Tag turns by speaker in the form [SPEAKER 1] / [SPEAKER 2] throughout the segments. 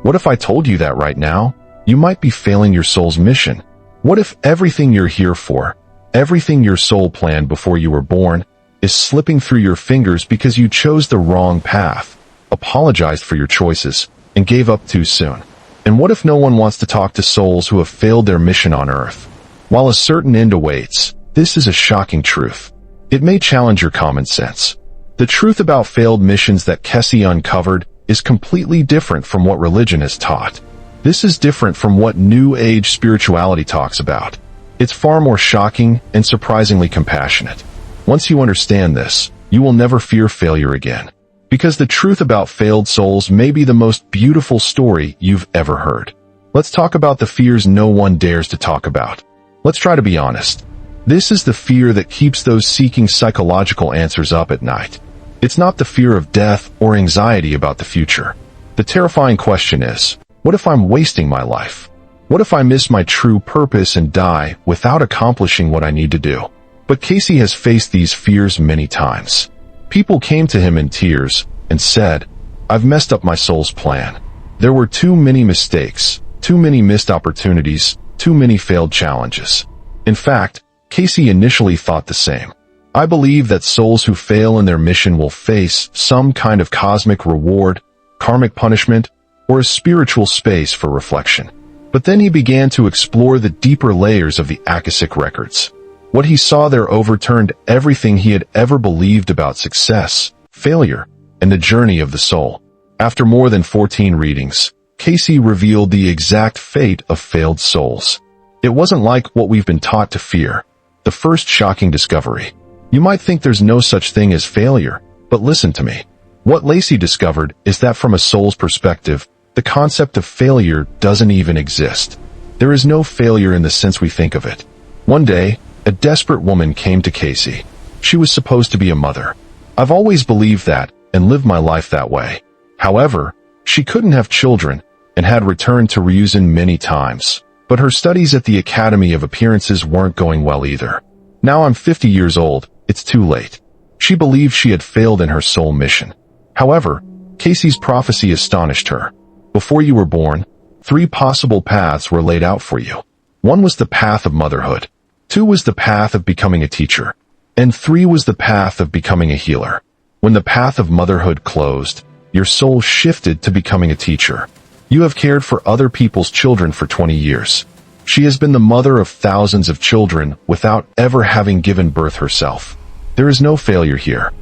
[SPEAKER 1] What if I told you that right now? You might be failing your soul's mission. What if everything you're here for, everything your soul planned before you were born, is slipping through your fingers because you chose the wrong path, apologized for your choices, and gave up too soon? And what if no one wants to talk to souls who have failed their mission on Earth? While a certain end awaits, this is a shocking truth. It may challenge your common sense. The truth about failed missions that Cayce uncovered is completely different from what religion has taught. This is different from what New Age spirituality talks about. It's far more shocking and surprisingly compassionate. Once you understand this, you will never fear failure again. Because the truth about failed souls may be the most beautiful story you've ever heard. Let's talk about the fears no one dares to talk about. Let's try to be honest. This is the fear that keeps those seeking psychological answers up at night. It's not the fear of death or anxiety about the future. The terrifying question is, what if I'm wasting my life? What if I miss my true purpose and die without accomplishing what I need to do? But Cayce has faced these fears many times. People came to him in tears and said, "I've messed up my soul's plan. There were too many mistakes, too many missed opportunities, too many failed challenges." In fact, Cayce initially thought the same. "I believe that souls who fail in their mission will face some kind of cosmic reward, karmic punishment, or a spiritual space for reflection." But then he began to explore the deeper layers of the Akashic Records. What he saw there overturned everything he had ever believed about success, failure, and the journey of the soul. After more than 14 readings, Cayce revealed the exact fate of failed souls. It wasn't like what we've been taught to fear. The first shocking discovery. You might think there's no such thing as failure, but listen to me. What Cayce discovered is that from a soul's perspective, the concept of failure doesn't even exist. There is no failure in the sense we think of it. One day, a desperate woman came to Cayce. She was supposed to be a mother. I've always believed that and lived my life that way. However, she couldn't have children and had returned to Ryuzan many times. But her studies at the Academy of Appearances weren't going well either. Now I'm 50 years old, it's too late. She believed she had failed in her soul mission. However, Cayce's prophecy astonished her. Before you were born, 3 possible paths were laid out for you. 1 was the path of motherhood, 2 was the path of becoming a teacher, and 3 was the path of becoming a healer. When the path of motherhood closed, your soul shifted to becoming a teacher. You have cared for other people's children for 20 years. She has been the mother of thousands of children without ever having given birth herself. There is no failure here.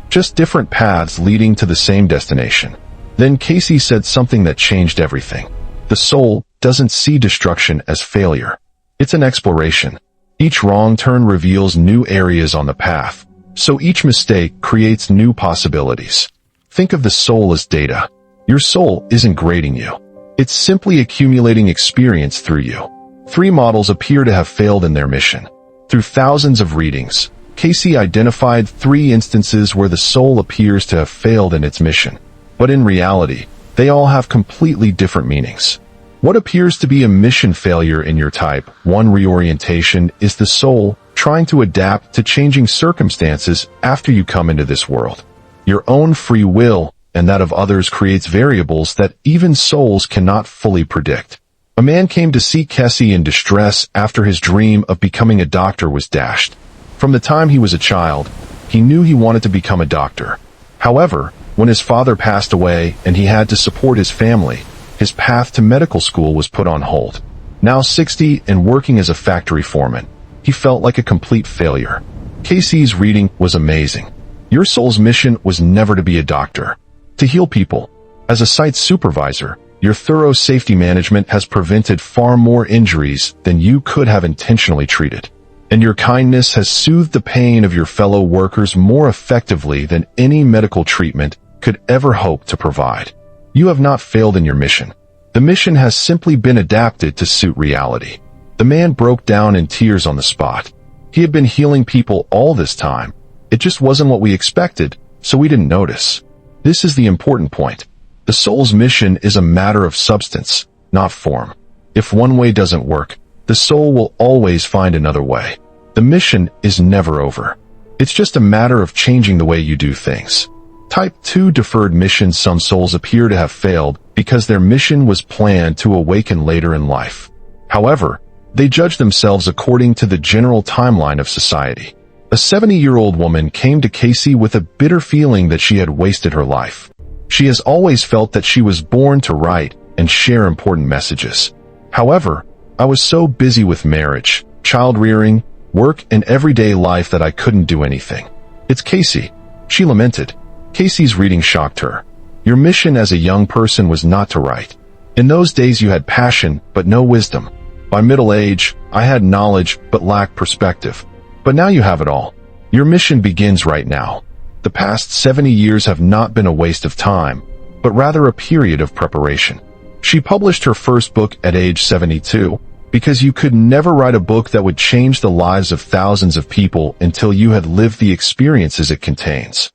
[SPEAKER 1] Just different paths leading to the same destination. Then Cayce said something that changed everything. The soul doesn't see destruction as failure. It's an exploration. Each wrong turn reveals new areas on the path, so each mistake creates new possibilities. Think of the soul as data. Your soul isn't grading you. It's simply accumulating experience through you. 3 models appear to have failed in their mission. Through thousands of readings, Cayce identified 3 instances where the soul appears to have failed in its mission. But in reality, they all have completely different meanings. What appears to be a mission failure in your type 1 reorientation is the soul trying to adapt to changing circumstances after you come into this world. Your own free will and that of others creates variables that even souls cannot fully predict. A man came to see Cayce in distress after his dream of becoming a doctor was dashed. From the time he was a child, he knew he wanted to become a doctor. However, when his father passed away and he had to support his family, his path to medical school was put on hold. Now 60 and working as a factory foreman, he felt like a complete failure. Cayce's reading was amazing. Your soul's mission was never to be a doctor, to heal people. As a site supervisor, your thorough safety management has prevented far more injuries than you could have intentionally treated. And your kindness has soothed the pain of your fellow workers more effectively than any medical treatment could ever hope to provide. You have not failed in your mission. The mission has simply been adapted to suit reality. The man broke down in tears on the spot. He had been healing people all this time. It just wasn't what we expected, so we didn't notice. This is the important point. The soul's mission is a matter of substance, not form. If one way doesn't work, the soul will always find another way. The mission is never over. It's just a matter of changing the way you do things. Type 2 deferred missions. Some souls appear to have failed because their mission was planned to awaken later in life. However, they judge themselves according to the general timeline of society. A 70-year-old woman came to Cayce with a bitter feeling that she had wasted her life. She has always felt that she was born to write and share important messages. However, I was so busy with marriage, child rearing, work, and everyday life that I couldn't do anything. It's Cayce, she lamented. Cayce's reading shocked her. Your mission as a young person was not to write. In those days you had passion, but no wisdom. By middle age, I had knowledge, but lacked perspective. But now you have it all. Your mission begins right now. The past 70 years have not been a waste of time, but rather a period of preparation. She published her first book at age 72, because you could never write a book that would change the lives of thousands of people until you had lived the experiences it contains.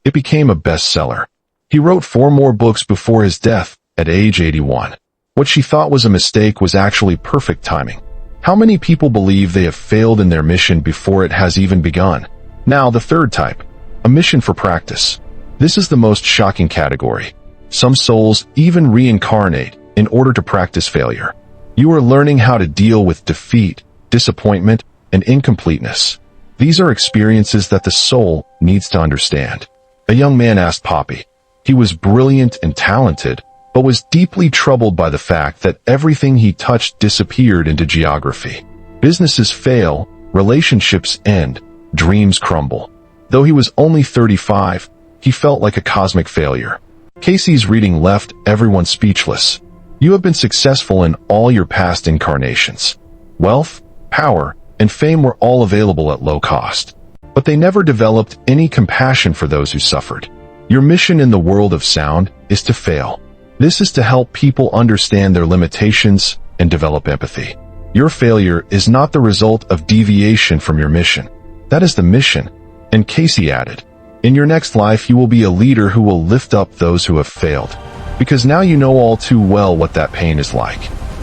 [SPEAKER 1] It became a bestseller. He wrote 4 more books before his death, at age 81. What she thought was a mistake was actually perfect timing. How many people believe they have failed in their mission before it has even begun? Now, the third type, a mission for practice. This is the most shocking category. Some souls even reincarnate in order to practice failure. You are learning how to deal with defeat, disappointment, and incompleteness. These are experiences that the soul needs to understand. A young man asked Poppy. He was brilliant and talented, but was deeply troubled by the fact that everything he touched disappeared into geography. Businesses fail, relationships end, dreams crumble. Though he was only 35, he felt like a cosmic failure. Cayce's reading left everyone speechless. You have been successful in all your past incarnations. Wealth, power, and fame were all available at low cost. But they never developed any compassion for those who suffered. Your mission in the world of sound is to fail. This is to help people understand their limitations and develop empathy. Your failure is not the result of deviation from your mission. That is the mission. And Cayce added, in your next life you will be a leader who will lift up those who have failed. Because now you know all too well what that pain is like.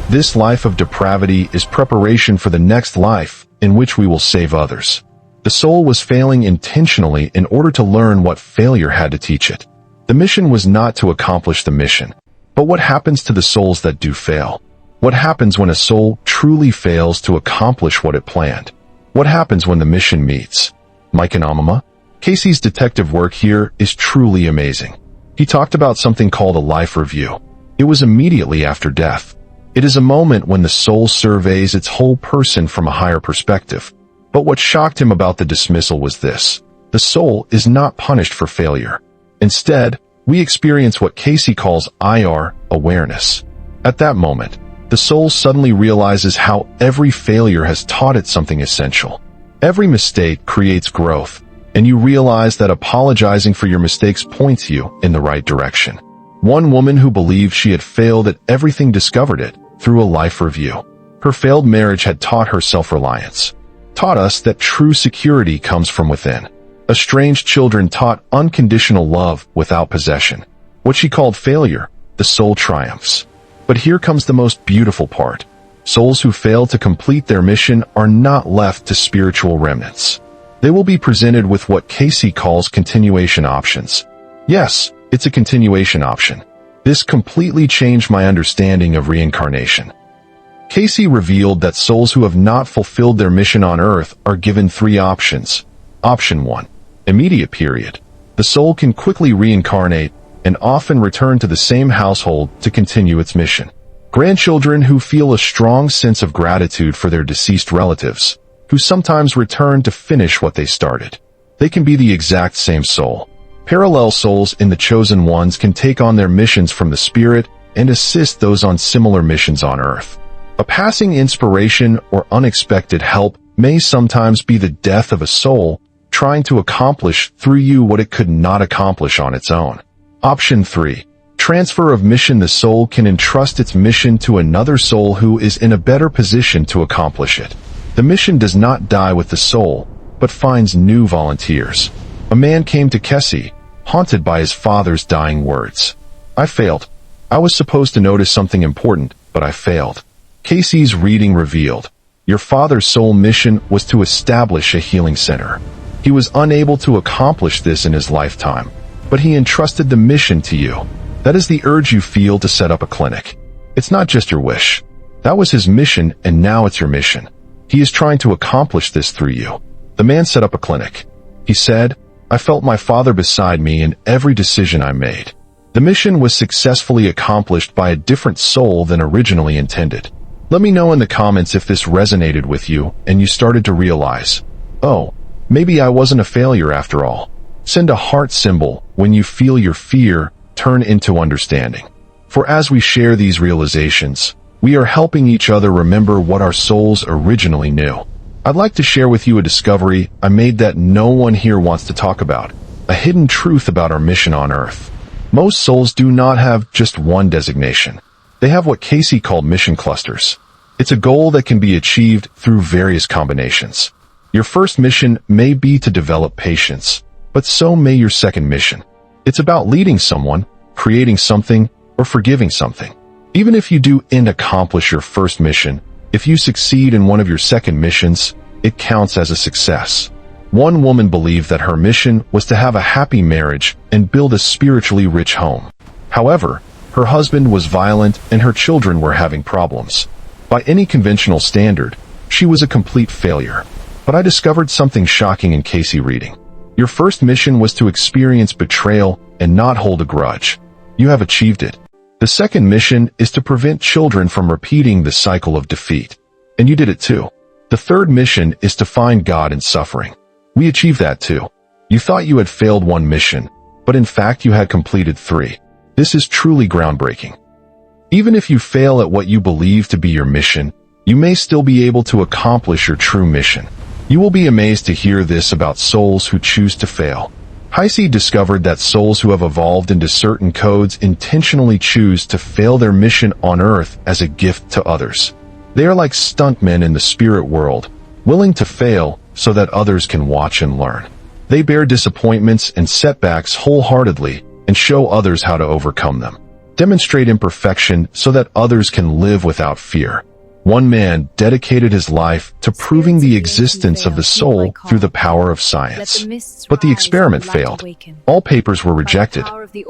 [SPEAKER 1] This life of depravity is preparation for the next life, in which we will save others. The soul was failing intentionally in order to learn what failure had to teach it. The mission was not to accomplish the mission. But what happens to the souls that do fail? What happens when a soul truly fails to accomplish what it planned? What happens when the mission meets? Mike and Amama? Cayce's detective work here is truly amazing. He talked about something called a life review. It was immediately after death. It is a moment when the soul surveys its whole person from a higher perspective. But what shocked him about the dismissal was this. The soul is not punished for failure. Instead, we experience what Cayce calls IR, awareness. At that moment, the soul suddenly realizes how every failure has taught it something essential. Every mistake creates growth, and you realize that apologizing for your mistakes points you in the right direction. One woman who believed she had failed at everything discovered it through a life review. Her failed marriage had taught her self-reliance, taught us that true security comes from within. Estranged children taught unconditional love without possession. What she called failure, the soul triumphs. But here comes the most beautiful part. Souls who fail to complete their mission are not left to spiritual remnants. They will be presented with what Cayce calls continuation options. Yes, it's a continuation option. This completely changed my understanding of reincarnation. Cayce revealed that souls who have not fulfilled their mission on Earth are given 3 options. Option 1. Immediate period. The soul can quickly reincarnate and often return to the same household to continue its mission. Grandchildren who feel a strong sense of gratitude for their deceased relatives, who sometimes return to finish what they started. They can be the exact same soul. Parallel souls in the chosen ones can take on their missions from the spirit and assist those on similar missions on Earth. A passing inspiration or unexpected help may sometimes be the death of a soul trying to accomplish through you what it could not accomplish on its own. Option 3. Transfer of mission. The soul can entrust its mission to another soul who is in a better position to accomplish it. The mission does not die with the soul, but finds new volunteers. A man came to Cayce, haunted by his father's dying words. I failed. I was supposed to notice something important, but I failed. Cayce's reading revealed, your father's sole mission was to establish a healing center. He was unable to accomplish this in his lifetime, but he entrusted the mission to you. That is the urge you feel to set up a clinic. It's not just your wish. That was his mission, and now it's your mission. He is trying to accomplish this through you. The man set up a clinic. He said, "I felt my Father beside me in every decision I made." The mission was successfully accomplished by a different soul than originally intended. Let me know in the comments if this resonated with you and you started to realize, oh, maybe I wasn't a failure after all. Send a heart symbol when you feel your fear turn into understanding. For as we share these realizations, we are helping each other remember what our souls originally knew. I'd like to share with you a discovery I made that no one here wants to talk about, a hidden truth about our mission on Earth. Most souls do not have just one designation. They have what Cayce called mission clusters. It's a goal that can be achieved through various combinations. Your first mission may be to develop patience, but so may your second mission. It's about leading someone, creating something, or forgiving something. Even if you didn't accomplish your first mission, if you succeed in one of your second missions, it counts as a success. One woman believed that her mission was to have a happy marriage and build a spiritually rich home. However, her husband was violent and her children were having problems. By any conventional standard, she was a complete failure. But I discovered something shocking in Cayce reading. Your first mission was to experience betrayal and not hold a grudge. You have achieved it. The second mission is to prevent children from repeating the cycle of defeat. And you did it too. The third mission is to find God in suffering. We achieved that too. You thought you had failed one mission, but in fact you had completed 3. This is truly groundbreaking. Even if you fail at what you believe to be your mission, you may still be able to accomplish your true mission. You will be amazed to hear this about souls who choose to fail. Cayce discovered that souls who have evolved into certain codes intentionally choose to fail their mission on Earth as a gift to others. They are like stuntmen in the spirit world, willing to fail so that others can watch and learn. They bear disappointments and setbacks wholeheartedly and show others how to overcome them. Demonstrate imperfection so that others can live without fear. One man dedicated his life to proving the existence of the soul through the power of science. But the experiment failed. All papers were rejected.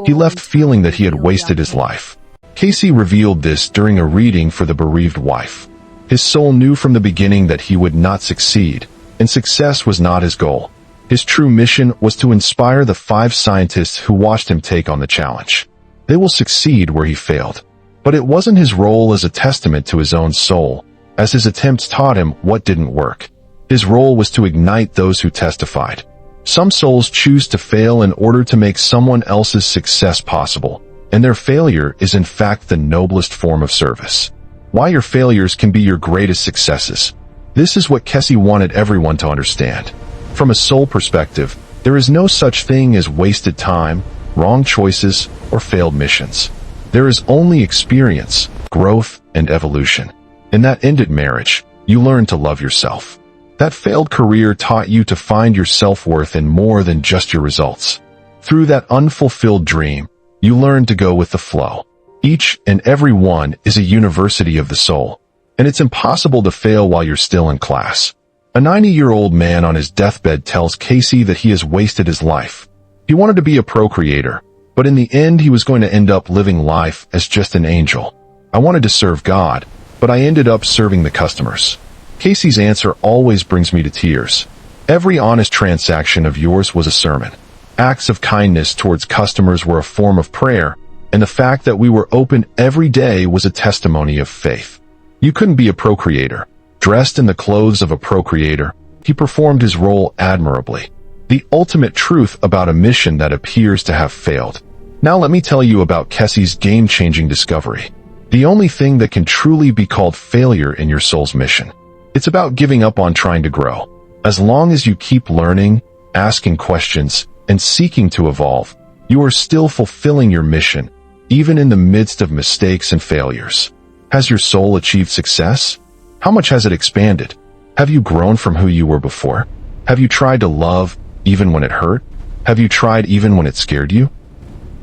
[SPEAKER 1] He left feeling that he had wasted his life. Cayce revealed this during a reading for the bereaved wife. His soul knew from the beginning that he would not succeed, and success was not his goal. His true mission was to inspire the 5 scientists who watched him take on the challenge. They will succeed where he failed. But it wasn't his role as a testament to his own soul, as his attempts taught him what didn't work. His role was to ignite those who testified. Some souls choose to fail in order to make someone else's success possible, and their failure is in fact the noblest form of service. Why your failures can be your greatest successes. This is what Cayce wanted everyone to understand. From a soul perspective, there is no such thing as wasted time, wrong choices, or failed missions. There is only experience, growth, and evolution. In that ended marriage, you learned to love yourself. That failed career taught you to find your self-worth in more than just your results. Through that unfulfilled dream, you learned to go with the flow. Each and every one is a university of the soul, and it's impossible to fail while you're still in class. A 90-year-old man on his deathbed tells Cayce that he has wasted his life. He wanted to be a procreator, but in the end he was going to end up living life as just an angel. I wanted to serve God, but I ended up serving the customers. Cayce's answer always brings me to tears. Every honest transaction of yours was a sermon. Acts of kindness towards customers were a form of prayer, and the fact that we were open every day was a testimony of faith. You couldn't be a procreator. Dressed in the clothes of a procreator, he performed his role admirably. The ultimate truth about a mission that appears to have failed. Now let me tell you about Cayce's game-changing discovery. The only thing that can truly be called failure in your soul's mission. It's about giving up on trying to grow. As long as you keep learning, asking questions, and seeking to evolve, you are still fulfilling your mission, even in the midst of mistakes and failures. Has your soul achieved success? How much has it expanded? Have you grown from who you were before? Have you tried to love even when it hurt? Have you tried even when it scared you?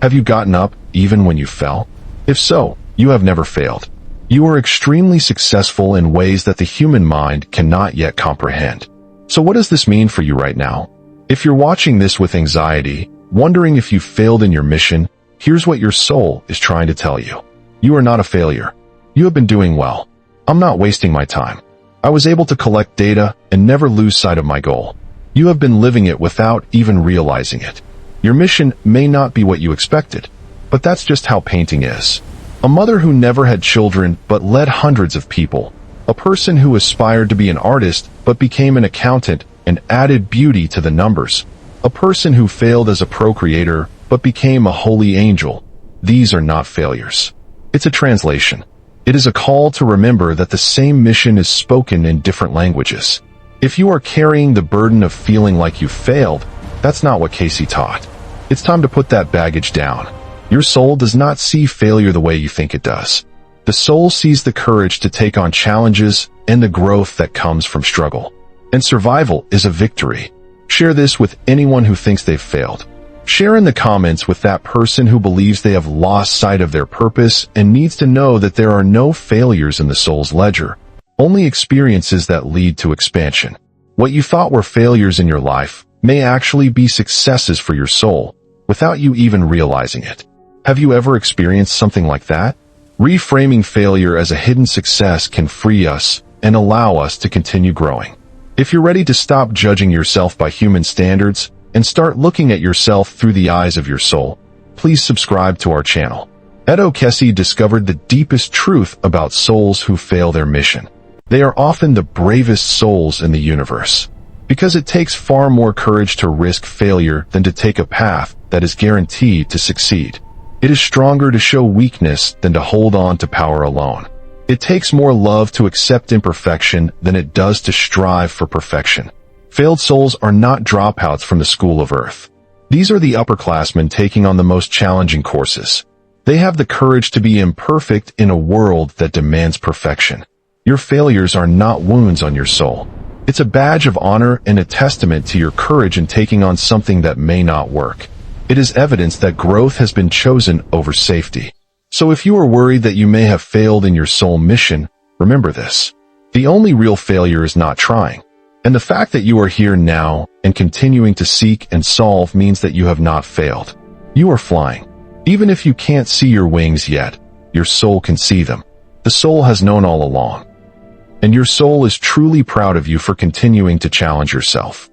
[SPEAKER 1] Have you gotten up even when you fell? If so, you have never failed. You are extremely successful in ways that the human mind cannot yet comprehend. So what does this mean for you right now? If you're watching this with anxiety, wondering if you failed in your mission, here's what your soul is trying to tell you. You are not a failure. You have been doing well. I'm not wasting my time. I was able to collect data and never lose sight of my goal. You have been living it without even realizing it. Your mission may not be what you expected, but that's just how painting is. A mother who never had children but led hundreds of people. A person who aspired to be an artist but became an accountant and added beauty to the numbers. A person who failed as a procreator but became a holy angel. These are not failures. It's a translation. It is a call to remember that the same mission is spoken in different languages. If you are carrying the burden of feeling like you failed, that's not what Cayce taught. It's time to put that baggage down. Your soul does not see failure the way you think it does. The soul sees the courage to take on challenges and the growth that comes from struggle. And survival is a victory. Share this with anyone who thinks they've failed. Share in the comments with that person who believes they have lost sight of their purpose and needs to know that there are no failures in the soul's ledger, only experiences that lead to expansion. What you thought were failures in your life may actually be successes for your soul, without you even realizing it. Have you ever experienced something like that? Reframing failure as a hidden success can free us and allow us to continue growing. If you're ready to stop judging yourself by human standards and start looking at yourself through the eyes of your soul, please subscribe to our channel. Edgar Cayce discovered the deepest truth about souls who fail their mission. They are often the bravest souls in the universe, because it takes far more courage to risk failure than to take a path that is guaranteed to succeed. It is stronger to show weakness than to hold on to power alone. It takes more love to accept imperfection than it does to strive for perfection. Failed souls are not dropouts from the school of earth. These are the upperclassmen taking on the most challenging courses. They have the courage to be imperfect in a world that demands perfection. Your failures are not wounds on your soul. It's a badge of honor and a testament to your courage in taking on something that may not work. It is evidence that growth has been chosen over safety. So if you are worried that you may have failed in your soul mission, remember this. The only real failure is not trying. And the fact that you are here now and continuing to seek and solve means that you have not failed. You are flying. Even if you can't see your wings yet, your soul can see them. The soul has known all along. And your soul is truly proud of you for continuing to challenge yourself.